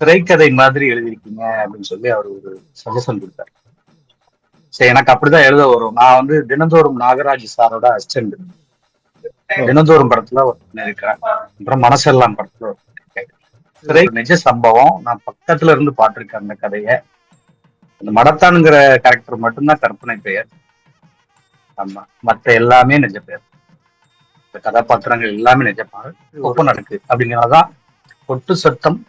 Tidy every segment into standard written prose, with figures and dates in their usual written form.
திரைக்கதை மாதிரி எழுதியிருக்கீங்க அப்படின்னு சொல்லி அவர் ஒரு சஜஷன் கொடுத்தார். சரி, எனக்கு அப்படிதான் எழுத வரும். நான் வந்து தினந்தோறும் நாகராஜ் சாரோட அசிஸ்டன்ட். தினந்தோறும் படத்துல இருக்கிறேன். அப்புறம் மனசெல்லாம் படத்துல திரை நிஜ சம்பவம். நான் பக்கத்துல இருந்து பாத்திருக்கேன் அந்த கதையை. அந்த மடத்தானுங்கிற கேரக்டர் மட்டும்தான் கற்பனை பெயர். ஆமா, மற்ற எல்லாமே நிஜ பெயர். இந்த கதாபாத்திரங்கள் எல்லாமே நிஜமாக ஒப்ப நடக்கு. அப்படிங்கிறதான் கொட்டு சத்தம்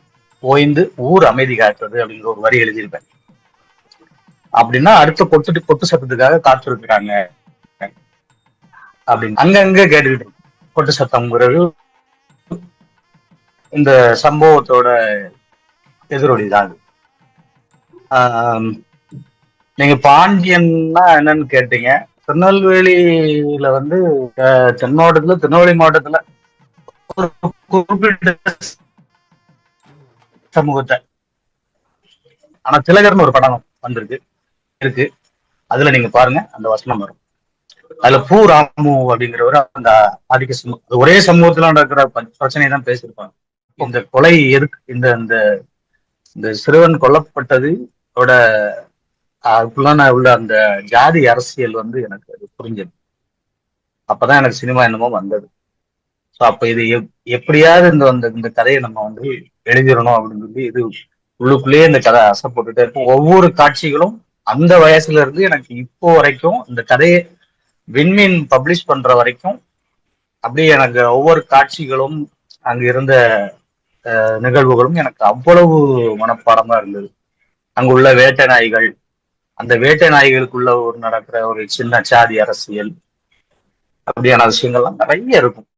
ஓய்ந்து ஊர் அமைதி காட்டுறது அப்படிங்கிற ஒரு வரி எழுதியிருப்பேன். அப்படின்னா அடுத்த கொட்டு சத்தத்துக்காக காத்திருக்கிறாங்க அப்படின்னு அங்கங்க கேட்டுக்கிட்டு கொட்டு சத்தம்ங்கிறது இந்த சம்பவத்தோட எதிரொலிதான். நீங்க பாண்டியன்னா என்னன்னு கேட்டீங்க. திருநெல்வேலியில வந்து திருநெல்வேலி மாவட்டத்துல ஒரு குறிப்பிட்ட சமூகத்தை, ஆனா திலகர்னு ஒரு படம் வந்திருக்கு இருக்கு, அதுல நீங்க பாருங்க அந்த வசனம் வரும். அதுல பூ ராமு அப்படிங்கிறவரு அந்த ஆதிக்க சமூகம், ஒரே சமூகத்துல நடக்கிற பிரச்சனையை தான் பேசியிருப்பாங்க. இந்த கொலை எதுக்கு, இந்த சிறுவன் கொல்லப்பட்டது அதுக்குள்ளான உள்ள அந்த ஜாதி அரசியல் வந்து எனக்கு அது புரிஞ்சது. அப்பதான் எனக்கு சினிமா என்னமோ வந்தது. ஸோ அப்ப இது எப்படியாவது இந்த கதையை நம்ம வந்து எழுதிடணும் அப்படின்னு சொல்லி இது உள்ளுக்குள்ளேயே இந்த கதை அசை போட்டுட்டே இருக்கும். ஒவ்வொரு காட்சிகளும் அந்த வயசுல இருந்து எனக்கு இப்போ வரைக்கும் இந்த கதையை விண்மீன் பப்ளிஷ் பண்ற வரைக்கும் அப்படியே எனக்கு ஒவ்வொரு காட்சிகளும் அங்க இருந்த நிகழ்வுகளும் எனக்கு அவ்வளவு மனப்பாடமா இருந்தது. அங்க உள்ள வேட்டை நாய்கள், அந்த வேட்டை நாய்களுக்குள்ள நடக்கிற ஒரு சின்ன சாதி அரசியல், அப்படியான விஷயங்கள்லாம் நிறைய இருக்கும்.